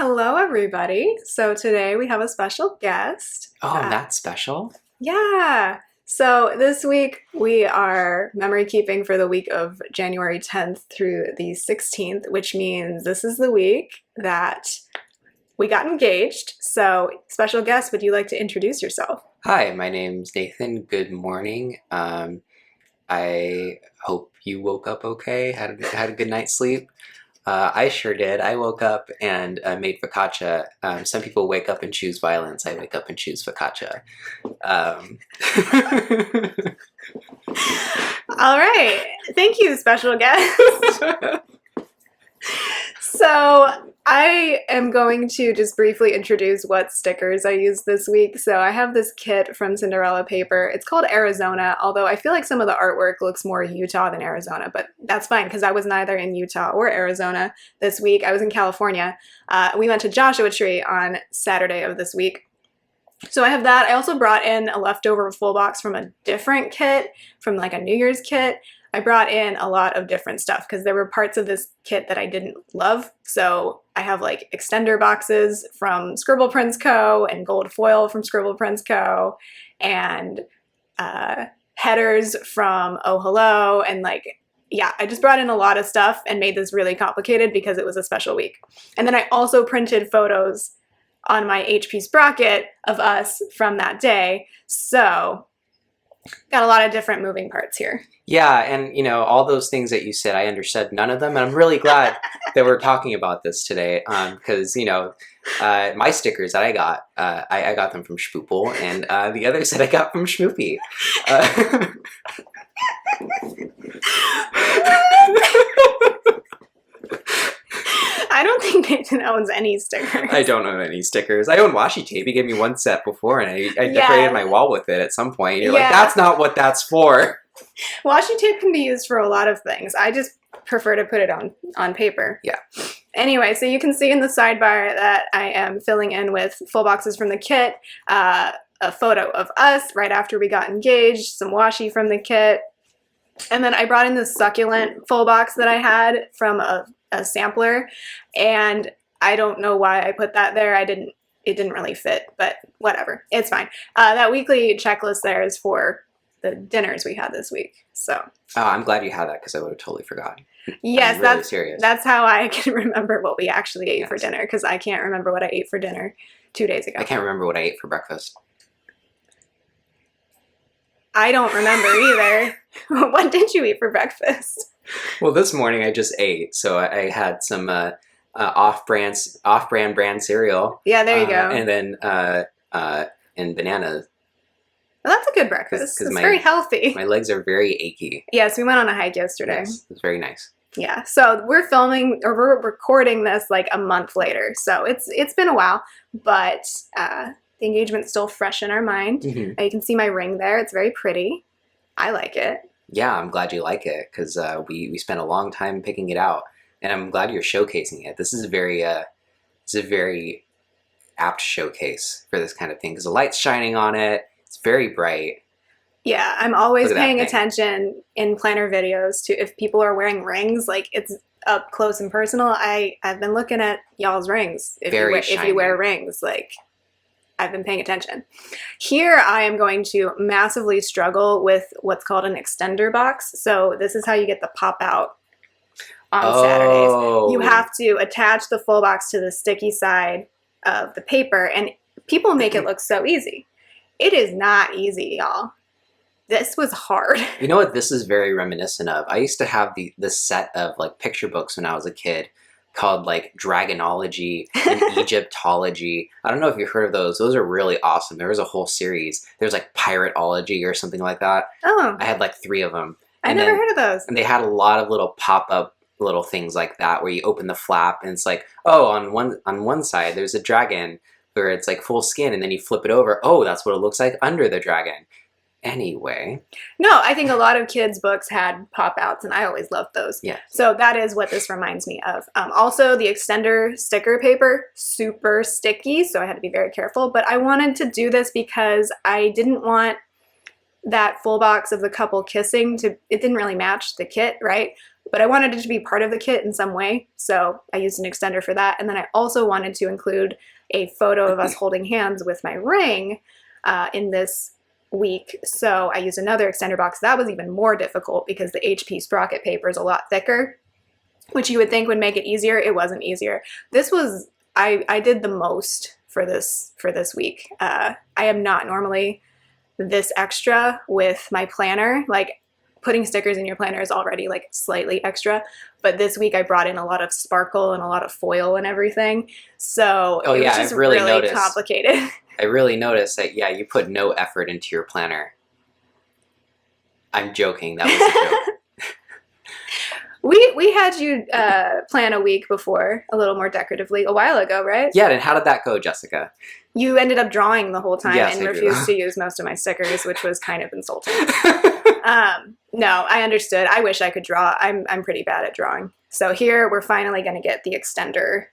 Hello, everybody. So today we have a special guest. Oh, that's special. Yeah. So this week we are memory keeping for the week of January 10th through the 16th, which means this is the week that we got engaged. So, special guest, would you like to introduce yourself? Hi, my name's Nathan. Good morning. I hope you woke up okay, had a good night's sleep. I sure did. I woke up and made focaccia. Some people wake up and choose violence. I wake up and choose focaccia. Um, All right. Thank you, special guest. So I am going to just briefly introduce what stickers I used this week. So I have this kit from Cinderella Paper. It's called Arizona, although I feel like some of the artwork looks more Utah than Arizona, but that's fine because I was neither in Utah or Arizona this week. I was in California. We went to Joshua Tree on Saturday of this week. So I have that. I also brought in a leftover full box from a different kit, from like a New Year's kit. I brought in a lot of different stuff because there were parts of this kit that I didn't love. So I have like extender boxes from Scribble Prints Co. and gold foil from Scribble Prints Co. and headers from Oh Hello. And yeah, I just brought in a lot of stuff and made this really complicated because it was a special week. And then I also printed photos on my HP sprocket of us from that day. So got a lot of different moving parts here. yeah, and all those things that you said, I understood none of them, and I'm really glad that we're talking about this today. Because my stickers that I got, I got them from Schpoople, and the others that I got from Schmoopy. I don't think Nathan owns any stickers. I don't own any stickers. I own washi tape. He gave me one set before, and I decorated my wall with it at some point. And you're like, that's not what that's for. Washi tape can be used for a lot of things. I just prefer to put it on paper. Yeah. Anyway, so you can see in the sidebar that I am filling in with full boxes from the kit, a photo of us right after we got engaged, some washi from the kit, and then I brought in this succulent full box that I had from a sampler, and I don't know why I put that there. It didn't really fit, but whatever. It's fine. That weekly checklist there is for the dinners we had this week. So I'm glad you had that because I would have totally forgotten. yes, I'm really serious. That's how I can remember what we actually ate for dinner, because I can't remember what I ate for dinner 2 days ago. I can't remember what I ate for breakfast. I don't remember either. What did you eat for breakfast? Well, this morning I just ate, so I had some off-brand cereal. Yeah, there you go. And then and bananas. Well, that's a good breakfast. It's very healthy. My legs are very achy. Yes, we went on a hike yesterday. Yes, it was very nice. Yeah, so we're recording this like a month later, so it's been a while, but the engagement's still fresh in our mind. Mm-hmm. You can see my ring there. It's very pretty. I like it. Yeah, I'm glad you like it because we spent a long time picking it out, and I'm glad you're showcasing it. This is a very apt showcase for this kind of thing because the light's shining on it. It's very bright. Yeah, I'm always paying attention in planner videos to if people are wearing rings, like it's up close and personal. I've been looking at y'all's rings. If you wear rings, like I've been paying attention. Here I am going to massively struggle with what's called an extender box. So this is how you get the pop out on Saturdays. You have to attach the full box to the sticky side of the paper, and people make it look so easy. It is not easy, y'all. This was hard. You know what this is very reminiscent of? I used to have this set of like picture books when I was a kid called like Dragonology and Egyptology. I don't know if you've heard of those. Those are really awesome. There was a whole series. There's like Pirateology or something like that. Oh. I had like 3 of them. I never heard of those. And they had a lot of little pop-up little things like that where you open the flap and it's like, oh, on one side there's a dragon where it's like full skin, and then you flip it over. Oh, that's what it looks like under the dragon. Anyway. No, I think a lot of kids' books had pop-outs, and I always loved those. Yeah. So that is what this reminds me of. Also, the extender sticker paper, super sticky, so I had to be very careful. But I wanted to do this because I didn't want that full box of the couple kissing it didn't really match the kit, right? but I wanted it to be part of the kit in some way, so I used an extender for that. And then I also wanted to include a photo of us holding hands with my ring in this week, so I used another extender box. That was even more difficult because the HP sprocket paper is a lot thicker, which you would think would make it easier. It wasn't easier. This was, I did the most for this week. I am not normally this extra with my planner. Like, putting stickers in your planner is already like slightly extra, but this week I brought in a lot of sparkle and a lot of foil and everything. So it was just really complicated. I really noticed that, yeah, you put no effort into your planner. I'm joking. That was a joke. We had you plan a week before, a little more decoratively, a while ago, right? Yeah, and how did that go, Jessica? You ended up drawing the whole time, yes, and refused to use most of my stickers, which was kind of insulting. No, I understood. I wish I could draw. I'm pretty bad at drawing. So here we're finally going to get the extender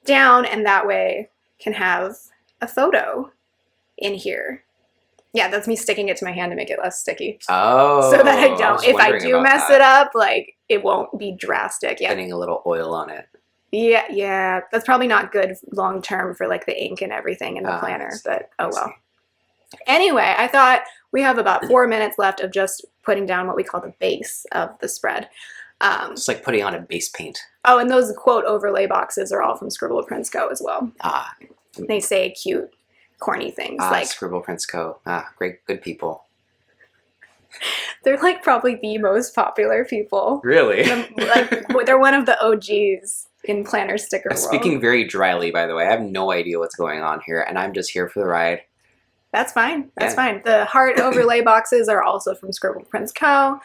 down, and that way can have a photo in here. Yeah, that's me sticking it to my hand to make it less sticky. Oh. So that I don't. If I do mess it up, like, it won't be drastic. Yeah. Putting a little oil on it. Yeah. That's probably not good long term for like the ink and everything in the planner, but oh well. Anyway, I thought we have about 4 minutes left of just putting down what we call the base of the spread. It's like putting on a base paint. Oh, and those quote overlay boxes are all from Scribble Prints Co. as well. They say cute, corny things like Scribble Prints Co. Great, good people. They're like probably the most popular people. Really? They're one of the OGs in planner sticker world. Speaking very dryly, by the way, I have no idea what's going on here, and I'm just here for the ride. That's fine. That's fine. The heart overlay boxes are also from Scribble Prints Co.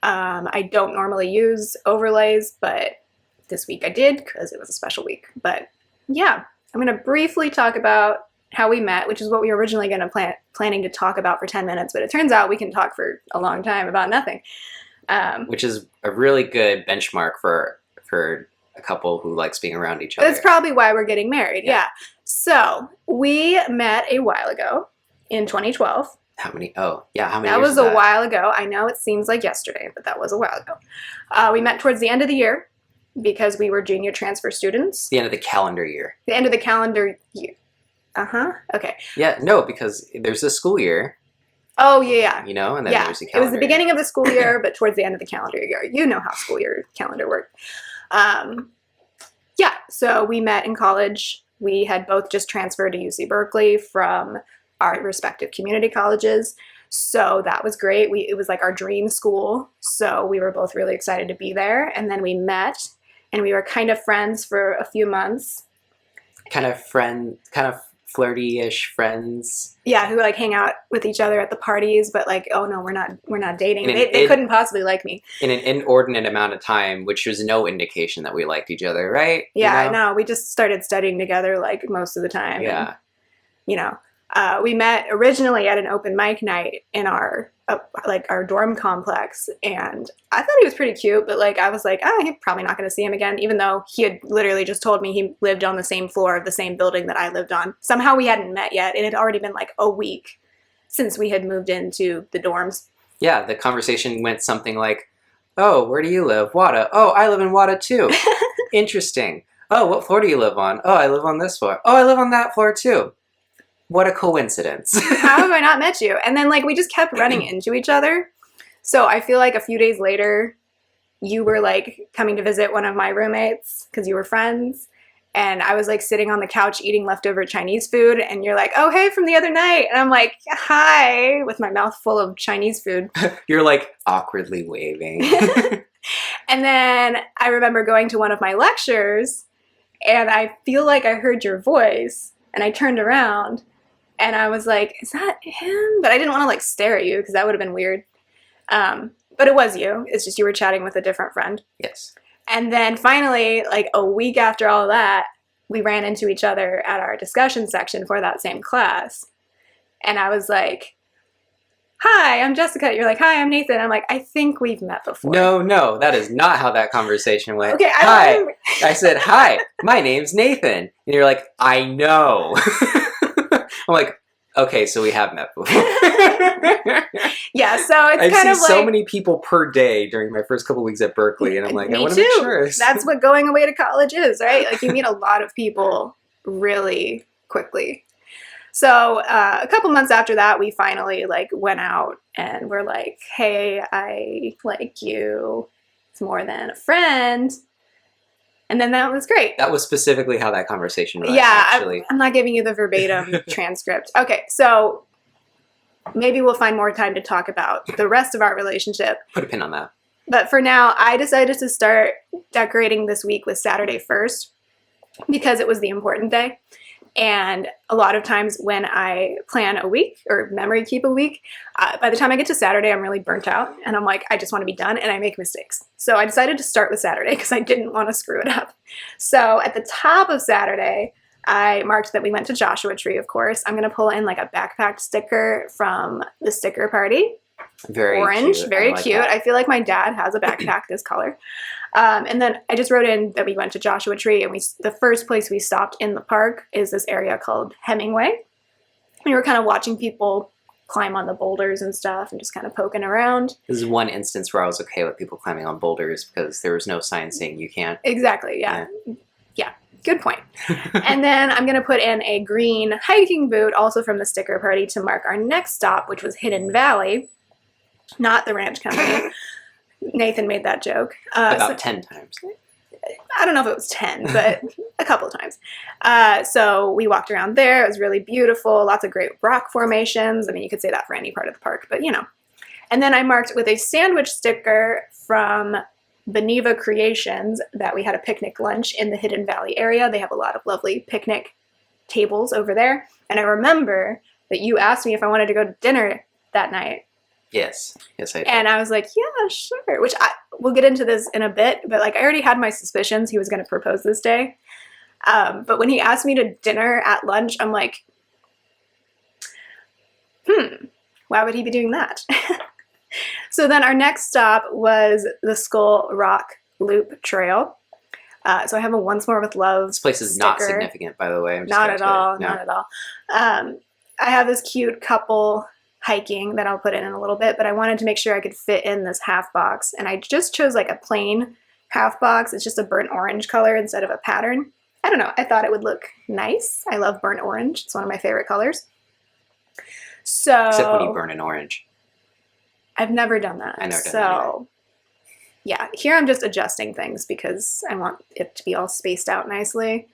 I don't normally use overlays, but this week I did because it was a special week. But yeah, I'm going to briefly talk about how we met, which is what we were originally going to planning to talk about for 10 minutes, but it turns out we can talk for a long time about nothing. Which is a really good benchmark for a couple who likes being around each other. That's probably why we're getting married. Yeah. So we met a while ago in 2012. How many? Oh, yeah. How many? That years was a while ago. I know it seems like yesterday, but that was a while ago. We met towards the end of the year because we were junior transfer students. The end of the calendar year. The end of the calendar year. Okay. Yeah, no, because there's a school year. Oh, yeah. You know, and then there's the calendar. It was the beginning of the school year, but towards the end of the calendar year. You know how school year calendar worked. Yeah, so we met in college. We had both just transferred to UC Berkeley from our respective community colleges. So that was great. It was like our dream school. So we were both really excited to be there. And then we met, and we were kind of friends for a few months. Kind of flirty-ish friends. Yeah, who like hang out with each other at the parties, but like, oh no, we're not dating. They couldn't possibly like me. In an inordinate amount of time, which was no indication that we liked each other, right? Yeah, no, we just started studying together like most of the time. Yeah. And, we met originally at an open mic night in our dorm complex, and I thought he was pretty cute, but like I was like, I'm probably not going to see him again, even though he had literally just told me he lived on the same floor of the same building that I lived on. Somehow we hadn't met yet. It had already been like a week since we had moved into the dorms. Yeah, the conversation went something like, oh, where do you live? Wada. Oh, I live in Wada too. Interesting. Oh, what floor do you live on? Oh, I live on this floor. Oh, I live on that floor too. What a coincidence. How have I not met you? And then like we just kept running into each other. So I feel like a few days later, you were like coming to visit one of my roommates because you were friends. And I was like sitting on the couch eating leftover Chinese food. And you're like, oh, hey, from the other night. And I'm like, hi, with my mouth full of Chinese food. You're like awkwardly waving. And then I remember going to one of my lectures, and I feel like I heard your voice. And I turned around. And I was like, is that him? But I didn't want to like stare at you because that would have been weird. But it was you. It's just you were chatting with a different friend. Yes. And then finally, like a week after all that, we ran into each other at our discussion section for that same class. And I was like, hi, I'm Jessica. You're like, hi, I'm Nathan. I'm like, I think we've met before. No, that is not how that conversation went. Okay, hi. I said, hi, my name's Nathan. And you're like, I know. I'm like, Okay, so we have met before. Yeah, so it's I've kind seen of like so many people per day during my first couple weeks at Berkeley, and I'm like, I me want to make too. sure. That's what going away to college is, right? Like you meet a lot of people really quickly. So a couple months after that, we finally like went out and we're like, "Hey, I like you. It's more than a friend." And then that was great. That was specifically how that conversation went, Yeah, actually. I'm not giving you the verbatim transcript. Okay, so maybe we'll find more time to talk about the rest of our relationship. Put a pin on that. But for now, I decided to start decorating this week with Saturday first because it was the important day. And a lot of times when I plan a week or memory keep a week, by the time I get to Saturday, I'm really burnt out. And I'm like, I just want to be done. And I make mistakes. So I decided to start with Saturday because I didn't want to screw it up. So at the top of Saturday, I marked that we went to Joshua Tree, of course. I'm going to pull in like a backpack sticker from the sticker party. Very orange, cute. very I like cute. that. I feel like my dad has a backpack this color. And then I just wrote in that we went to Joshua Tree, and the first place we stopped in the park is this area called Hemingway. We were kind of watching people climb on the boulders and stuff and just kind of poking around. This is one instance where I was okay with people climbing on boulders because there was no sign saying you can't. Exactly, yeah. Good point. And then I'm going to put in a green hiking boot, also from the sticker party, to mark our next stop, which was Hidden Valley, not the ranch company. Nathan made that joke. About 10 times. I don't know if it was 10, but a couple of times. So we walked around there. It was really beautiful. Lots of great rock formations. I mean, you could say that for any part of the park, but you know. And then I marked with a sandwich sticker from Beneva Creations that we had a picnic lunch in the Hidden Valley area. They have a lot of lovely picnic tables over there. And I remember that you asked me if I wanted to go to dinner that night. Yes, I did. And I was like, yeah, sure. Which we'll get into this in a bit, but like I already had my suspicions he was going to propose this day. But when he asked me to dinner at lunch, I'm like, why would he be doing that? So then our next stop was the Skull Rock Loop Trail. So I have a Once More with Love This place is sticker. not significant, by the way. Not at all. Not at all. I have this cute couple hiking that I'll put in a little bit, but I wanted to make sure I could fit in this half box. And I just chose like a plain half box. It's just a burnt orange color instead of a pattern. I don't know. I thought it would look nice. I love burnt orange. It's one of my favorite colors. So Except when you burn an orange. I've never done that. I never done that either. Yeah, here I'm just adjusting things because I want it to be all spaced out nicely.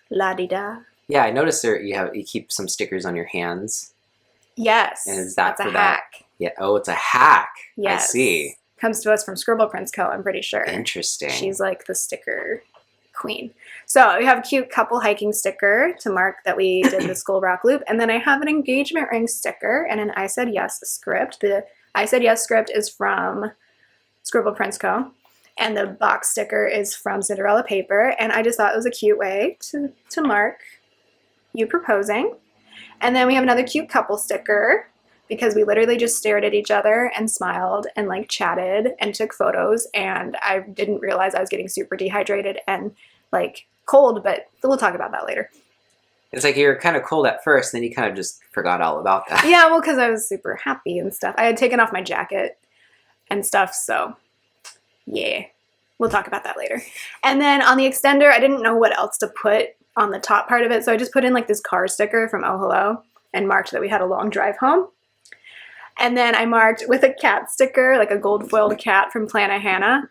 La-di-da. Yeah, I noticed there you keep some stickers on your hands. Yes. And is that that's for a that? hack. Yeah. Oh, it's a hack. Yes. I see. Comes to us from Scribble Prince Co., I'm pretty sure. Interesting. She's like the sticker queen. So we have a cute couple hiking sticker to mark that we did the Skull Rock Loop. And then I have an engagement ring sticker and an I Said Yes script. The I Said Yes script is from Scribble Prince Co. And the box sticker is from Cinderella Paper. And I just thought it was a cute way to mark you proposing. And then we have another cute couple sticker because we literally just stared at each other and smiled and like chatted and took photos. And I didn't realize I was getting super dehydrated and like cold, but we'll talk about that later. It's like you were kind of cold at first, then you kind of just forgot all about that. Yeah, well, because I was super happy and stuff. I had taken off my jacket and stuff, so yeah. We'll talk about that later. And then on the extender, I didn't know what else to put on the top part of it, so I just put in like this car sticker from Oh Hello and marked that we had a long drive home. And then I marked with a cat sticker, like a gold foiled cat from Plana Hannah,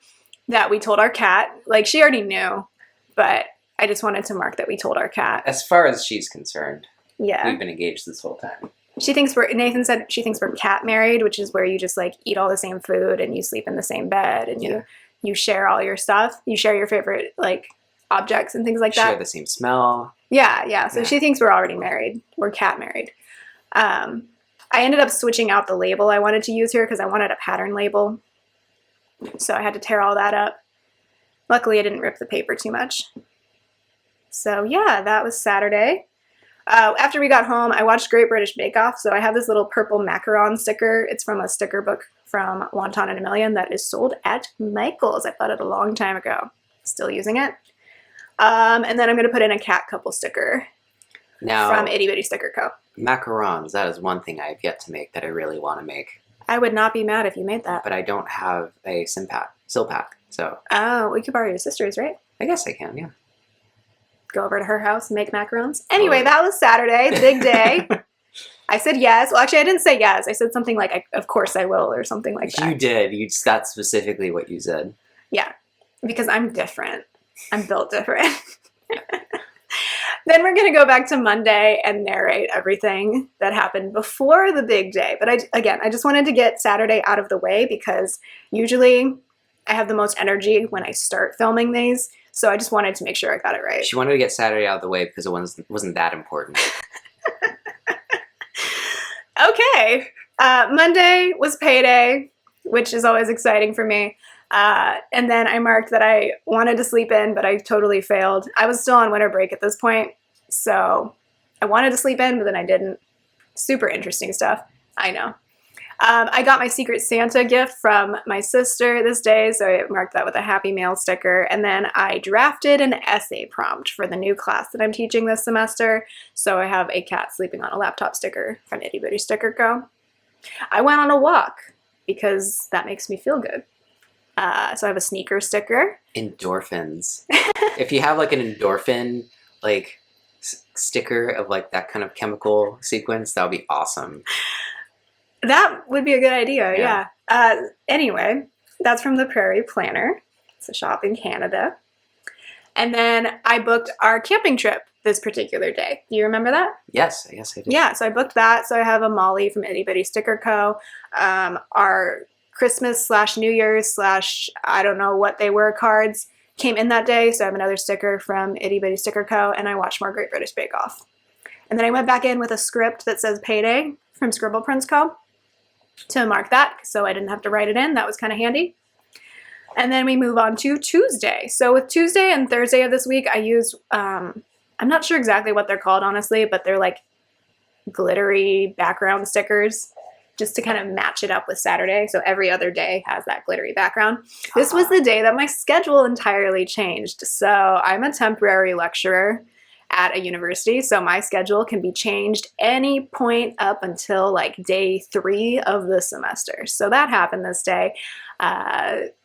that we told our cat. Like, she already knew, but I just wanted to mark that we told our cat. As far as she's concerned, Yeah. we've been engaged this whole time. She thinks Nathan said she thinks we're cat married, which is where you just like eat all the same food and you sleep in the same bed and you share all your stuff. You share your favorite like objects and things like that. Share the same smell. Yeah. So she thinks we're already married. We're cat married. I ended up switching out the label I wanted to use here because I wanted a pattern label. So I had to tear all that up. Luckily, I didn't rip the paper too much. So yeah, that was Saturday. After we got home, I watched Great British Bake Off. So I have this little purple macaron sticker. It's from a sticker book from Wonton and a Million that is sold at Michael's. I bought it a long time ago. Still using it. And then I'm going to put in a cat couple sticker from Now, Itty Bitty Sticker Co. macarons, that is one thing I have yet to make that I really want to make. I would not be mad if you made that. But I don't have a Silpack, so. Oh, we could borrow your sister's, right? I guess I can, yeah. Go over to her house and make macarons. Anyway, that was Saturday, the big day. I said yes. Well, actually, I didn't say yes. I said something like, of course I will, or something like that. You did. That's specifically what you said. Yeah, because I'm different. I'm built different. Then we're going to go back to Monday and narrate everything that happened before the big day. But I just wanted to get Saturday out of the way because usually I have the most energy when I start filming these. So I just wanted to make sure I got it right. She wanted to get Saturday out of the way because it wasn't that important. Okay. Monday was payday, which is always exciting for me. And then I marked that I wanted to sleep in, but I totally failed. I was still on winter break at this point, so I wanted to sleep in, but then I didn't. Super interesting stuff. I know. I got my Secret Santa gift from my sister this day, so I marked that with a Happy Mail sticker. And then I drafted an essay prompt for the new class that I'm teaching this semester. So I have a cat sleeping on a laptop sticker from Itty Bitty Sticker Co. I went on a walk because that makes me feel good. So I have a sneaker sticker. Endorphins. If you have like an endorphin like sticker of like that kind of chemical sequence, that would be awesome. That would be a good idea, yeah. Anyway, that's from the Prairie Planner. It's a shop in Canada. And then I booked our camping trip this particular day. Do you remember that? Yes, I do. Yeah, so I booked that. So I have a Molly from Itty Bitty Sticker Co. Our Christmas / New Year's / I don't know what they were cards came in that day. So I have another sticker from Itty Bitty Sticker Co. And I watched more Great British Bake Off. And then I went back in with a script that says Payday from Scribble Prints Co. to mark that, so I didn't have to write it in. That was kind of handy. And then we move on to Tuesday. So with Tuesday and Thursday of this week, I used, I'm not sure exactly what they're called, honestly, but they're like glittery background stickers just to kind of match it up with Saturday. So every other day has that glittery background. This was the day that my schedule entirely changed. So I'm a temporary lecturer at a university, so my schedule can be changed any point up until like day 3 of the semester. So that happened this day,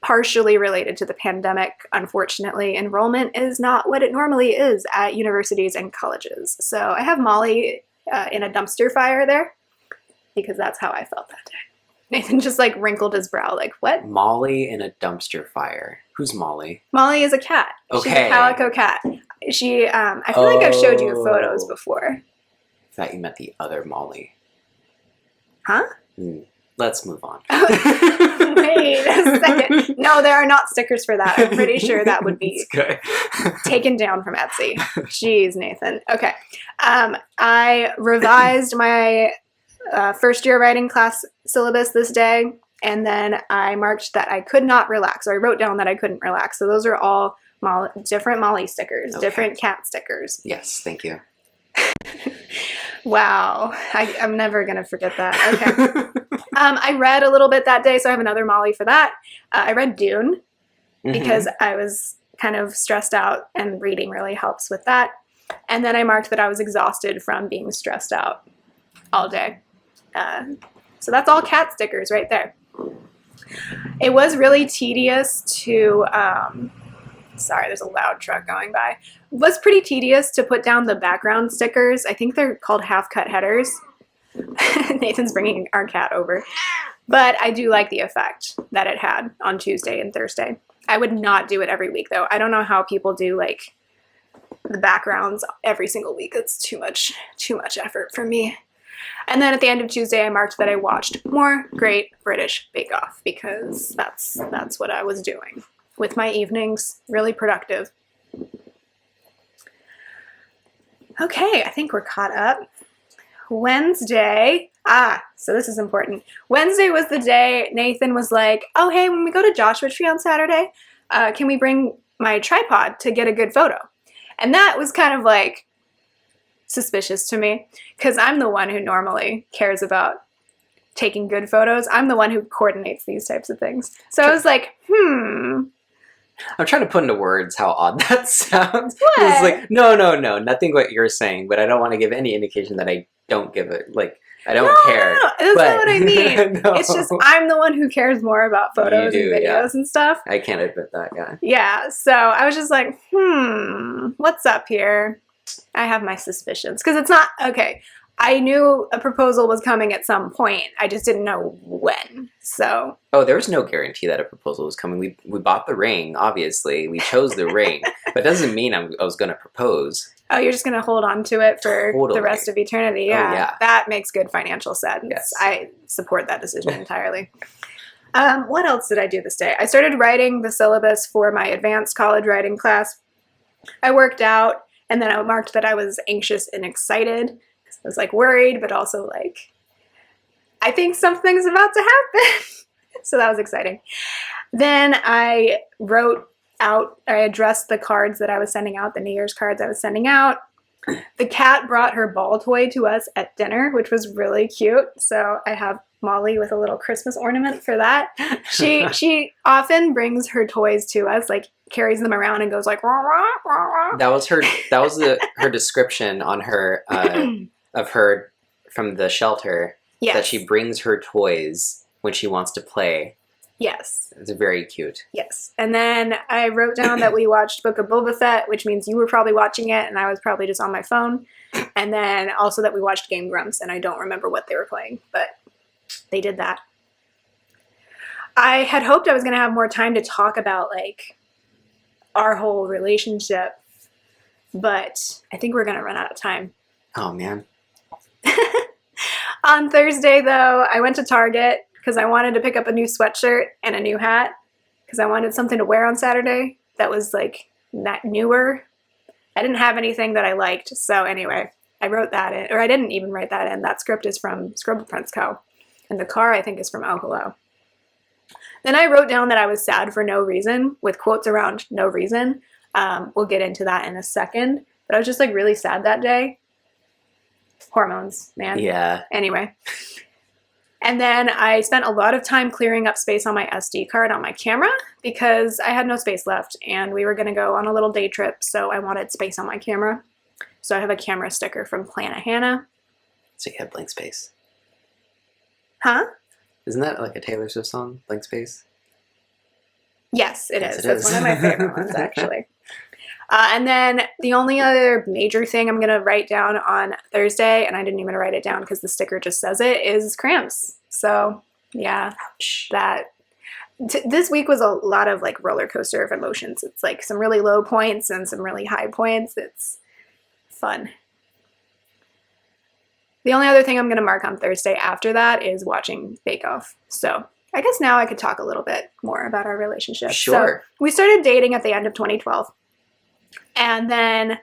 partially related to the pandemic. Unfortunately, enrollment is not what it normally is at universities and colleges. So I have Molly in a dumpster fire there because that's how I felt that day. Nathan just like wrinkled his brow like, what? Molly in a dumpster fire. Who's Molly? Molly is a cat. Okay. She's a calico cat. She, I feel like I've showed you photos before. I thought you meant the other Molly. Huh? Let's move on. Wait a second. No, there are not stickers for that. I'm pretty sure that would be taken down from Etsy. Jeez, Nathan. Okay. I revised my first year writing class syllabus this day, and then I marked that I could not relax, or I wrote down that I couldn't relax. So those are all different Molly stickers, different cat stickers. Yes, thank you. Wow, I'm never gonna forget that. Okay. I read a little bit that day, so I have another Molly for that. I read Dune because I was kind of stressed out, and reading really helps with that. And then I marked that I was exhausted from being stressed out all day. So that's all cat stickers right there. It was really tedious to, sorry, there's a loud truck going by. It was pretty tedious to put down the background stickers. I think they're called half-cut headers. Nathan's bringing our cat over. But I do like the effect that it had on Tuesday and Thursday. I would not do it every week, though. I don't know how people do, like, the backgrounds every single week. It's too much effort for me. And then at the end of Tuesday, I marked that I watched more Great British Bake Off because that's what I was doing with my evenings. Really productive. Okay, I think we're caught up. Wednesday. So this is important. Wednesday was the day Nathan was like, oh, hey, when we go to Joshua Tree on Saturday, can we bring my tripod to get a good photo? And that was kind of like suspicious to me because I'm the one who normally cares about taking good photos. I'm the one who coordinates these types of things. So I was like, I'm trying to put into words how odd that sounds. It's What? like, no, nothing what you're saying, but I don't want to give any indication that I don't give it, like, I No, don't care. no, that's not But, what I mean. It's just no. I'm the one who cares more about You photos and do, yeah. videos and stuff. I can't admit that, yeah. Yeah, so I was just like, what's up here? I have my suspicions. Because it's not, okay, I knew a proposal was coming at some point. I just didn't know when. So. Oh, there was no guarantee that a proposal was coming. We bought the ring, obviously. We chose the ring. But it doesn't mean I was going to propose. Oh, you're just going to hold on to it for Totally. the rest of eternity. Yeah, Oh, yeah. that makes good financial sense. Yes. I support that decision entirely. What else did I do this day? I started writing the syllabus for my advanced college writing class. I worked out, and then I marked that I was anxious and excited. I was like worried, but also like, I think something's about to happen. So that was exciting. Then I addressed the cards that I was sending out, the New Year's cards I was sending out. The cat brought her ball toy to us at dinner, which was really cute. So I have Molly with a little Christmas ornament for that. She often brings her toys to us, like carries them around and goes like rah, rah, rah, rah. That was her description on her of her from the shelter. Yes. That she brings her toys when she wants to play. Yes. It's very cute. Yes. And then I wrote down that we watched Book of Boba Fett, which means you were probably watching it and I was probably just on my phone. And then also that we watched Game Grumps, and I don't remember what they were playing, but they did that. I had hoped I was going to have more time to talk about like our whole relationship, but I think we're going to run out of time. Oh, man. On Thursday, though, I went to Target because I wanted to pick up a new sweatshirt and a new hat because I wanted something to wear on Saturday that was like that newer. I didn't have anything that I liked, so anyway, I wrote that in, or I didn't even write that in. That script is from Scribble Prints Co. And the car, I think, is from Oh Hello. Then I wrote down that I was sad for no reason, with quotes around no reason. We'll get into that in a second. But I was just like really sad that day. Hormones, man. Yeah. Anyway. And then I spent a lot of time clearing up space on my SD card on my camera because I had no space left and we were going to go on a little day trip, so I wanted space on my camera. So I have a camera sticker from Planet Hannah. So you have blank space. Huh? Isn't that like a Taylor Swift song, Blank Space? Yes, it Yes, is. it That's is. one of my favorite ones, actually. And then the only other major thing I'm going to write down on Thursday, and I didn't even write it down because the sticker just says it, is cramps. So, yeah, this week was a lot of like roller coaster of emotions. It's like some really low points and some really high points. It's fun. The only other thing I'm going to mark on Thursday after that is watching Bake Off. So I guess now I could talk a little bit more about our relationship. Sure. So we started dating at the end of 2012. And then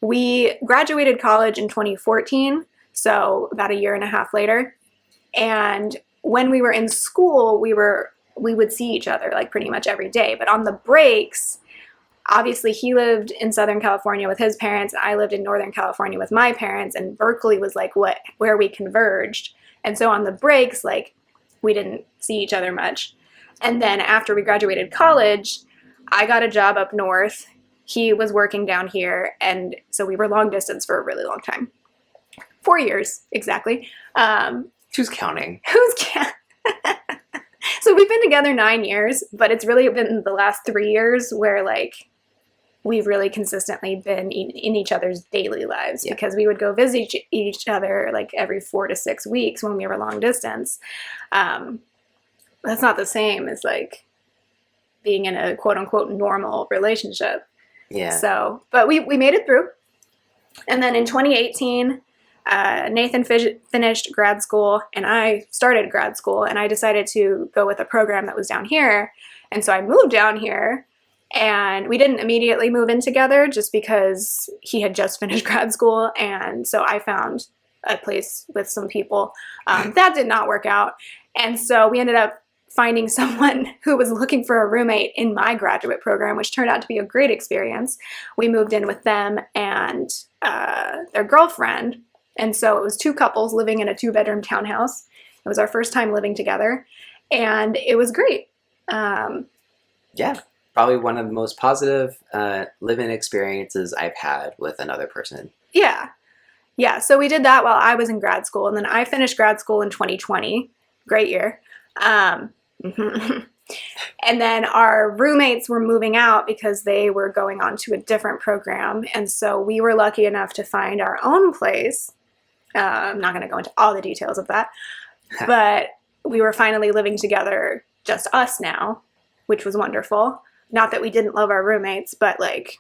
we graduated college in 2014, so about a year and a half later. And when we were in school, we would see each other like pretty much every day. But on the breaks, obviously he lived in Southern California with his parents, and I lived in Northern California with my parents, and Berkeley was like where we converged. And so on the breaks, like we didn't see each other much. And then after we graduated college, I got a job up north. He was working down here, and so we were long distance for a really long time. 4 years, exactly. Who's counting? Who's counting? So we've been together 9 years, but it's really been the last 3 years where like we've really consistently been in each other's daily lives, because we would go visit each other like every 4 to 6 weeks when we were long distance. That's not the same as like being in a quote unquote normal relationship. Yeah. So, but we made it through. And then in 2018, Nathan finished grad school and I started grad school, and I decided to go with a program that was down here. And so I moved down here, and we didn't immediately move in together just because he had just finished grad school. And so I found a place with some people. That did not work out. And so we ended up finding someone who was looking for a roommate in my graduate program, which turned out to be a great experience. We moved in with them and their girlfriend. And so it was 2 couples living in a 2-bedroom townhouse. It was our first time living together, and it was great. Yeah. probably one of the most positive live-in experiences I've had with another person. Yeah. Yeah, so we did that while I was in grad school, and then I finished grad school in 2020. Great year. And then our roommates were moving out because they were going on to a different program, and so we were lucky enough to find our own place. I'm not going to go into all the details of that, but we were finally living together, just us now, which was wonderful. Not that we didn't love our roommates, but like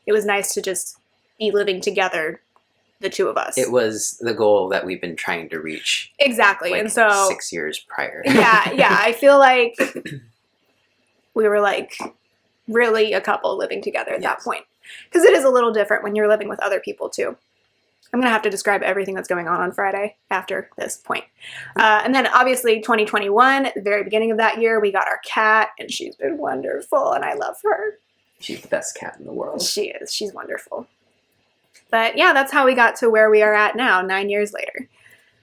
it was nice to just be living together, the two of us. It was the goal that we've been trying to reach. Exactly. Like and so 6 years prior. yeah, I feel like we were like really a couple living together at that point. Because it is a little different when you're living with other people too. I'm going to have to describe everything that's going on Friday after this point. And then obviously 2021, at the very beginning of that year, we got our cat, and she's been wonderful, and I love her. She's the best cat in the world. She is. She's wonderful. But yeah, that's how we got to where we are at now, 9 years later.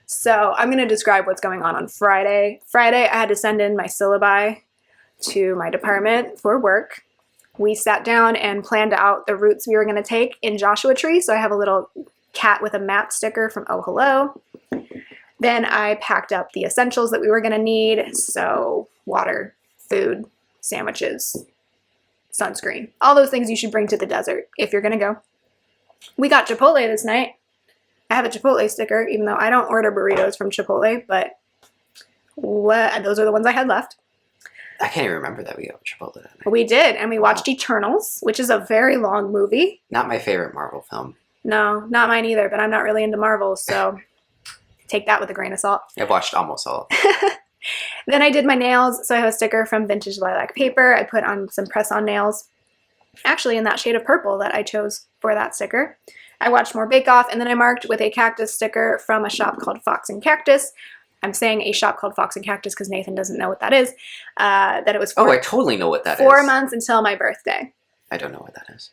So I'm going to describe what's going on Friday. Friday, I had to send in my syllabi to my department for work. We sat down and planned out the routes we were going to take in Joshua Tree. So I have a little cat with a map sticker from Oh Hello. Then I packed up the essentials that we were going to need. So water, food, sandwiches, sunscreen, all those things you should bring to the desert if you're going to go. We got Chipotle this night. I have a Chipotle sticker, even though I don't order burritos from Chipotle, but those are the ones I had left. I can't even remember that we got Chipotle that night. We did, and we watched Eternals, which is a very long movie. Not my favorite Marvel film. No, not mine either, but I'm not really into Marvel, so take that with a grain of salt. I've watched almost all. Then I did my nails, so I have a sticker from Vintage Lilac Paper. I put on some press-on nails, actually in that shade of purple that I chose for that sticker. I watched more Bake Off, and then I marked with a cactus sticker from a shop called Fox and Cactus. I'm saying a shop called Fox and Cactus because Nathan doesn't know what that is. That it was I totally know what that is. 4 months until my birthday. I don't know what that is.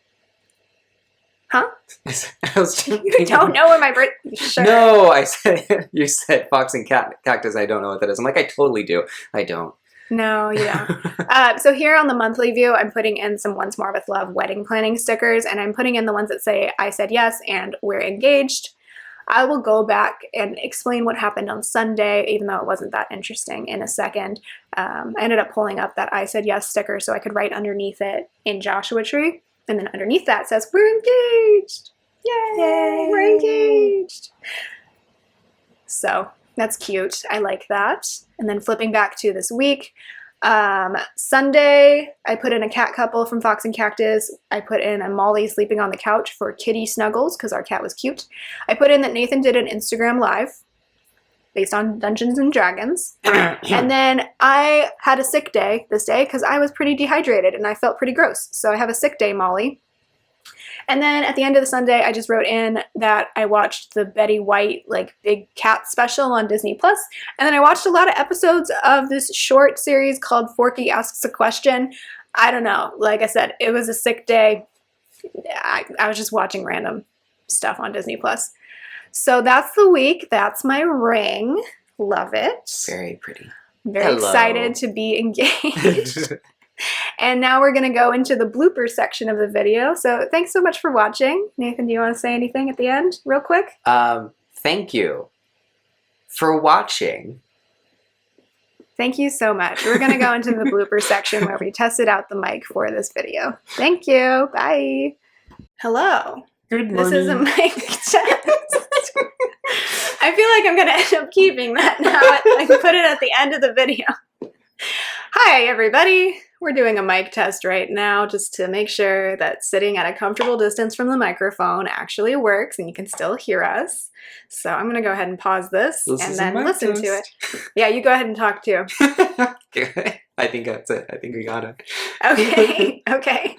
Huh? I was You don't know when my birthday? Sure. No, I said, you said Fox and Cactus. I don't know what that is. I'm like, I totally do. I don't. No, you don't. So here on the monthly view, I'm putting in some Once More With Love wedding planning stickers, and I'm putting in the ones that say I said yes and we're engaged. I will go back and explain what happened on Sunday, even though it wasn't that interesting, in a second. I ended up pulling up that I said yes sticker so I could write underneath it in Joshua Tree, and then underneath that says we're engaged. Yay! We're engaged. So that's cute. I like that. And then flipping back to this week, Sunday, I put in a cat couple from Fox and Cactus. I put in a Molly sleeping on the couch for kitty snuggles because our cat was cute. I put in that Nathan did an Instagram live based on Dungeons and Dragons. And then I had a sick day this day because I was pretty dehydrated and I felt pretty gross. So I have a sick day, Molly. And then at the end of the Sunday, I just wrote in that I watched the Betty White, like, big cat special on Disney+. And then I watched a lot of episodes of this short series called Forky Asks a Question. I don't know. Like I said, it was a sick day. I was just watching random stuff on Disney+. So that's the week. That's my ring. Love it. Very pretty. Very excited to be engaged. And now we're going to go into the blooper section of the video. So thanks so much for watching. Nathan, do you want to say anything at the end real quick? Thank you for watching. Thank you so much. We're going to go into the blooper section where we tested out the mic for this video. Thank you. Bye. Hello. Good morning. This is a mic test. I feel like I'm going to end up keeping that now. I can put it at the end of the video. Hi, everybody. We're doing a mic test right now just to make sure that sitting at a comfortable distance from the microphone actually works and you can still hear us. So I'm going to go ahead and pause this and then listen to it. Yeah, you go ahead and talk too. I think that's it. I think we got it. Okay. Okay.